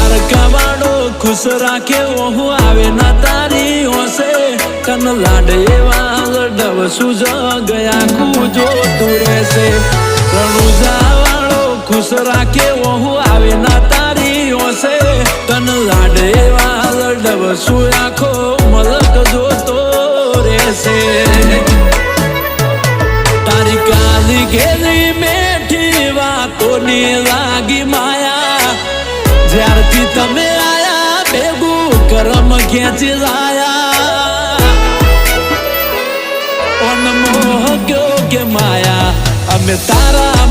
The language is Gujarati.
દ્વારકાવાળો ખુશ રાખે ઓહુ આવે ના તારી હોશે તન લાડ એવા લડવ સુજ ગયા કુજો તું રહેશે રણુજાવાળો ખુશ રાખે ઓહુ આવે ના તારી હોશે તન લાડ એવા લડવ સુ આખો મલક જોતો રહેશે તારી કાલી ઘેરી મેઠી વાતોની લાગી માયા જ્યારથી તમે આયા ભેગું કરમ ખેંચી લાયા અનમોહ ગયો કે માયા અમે તારા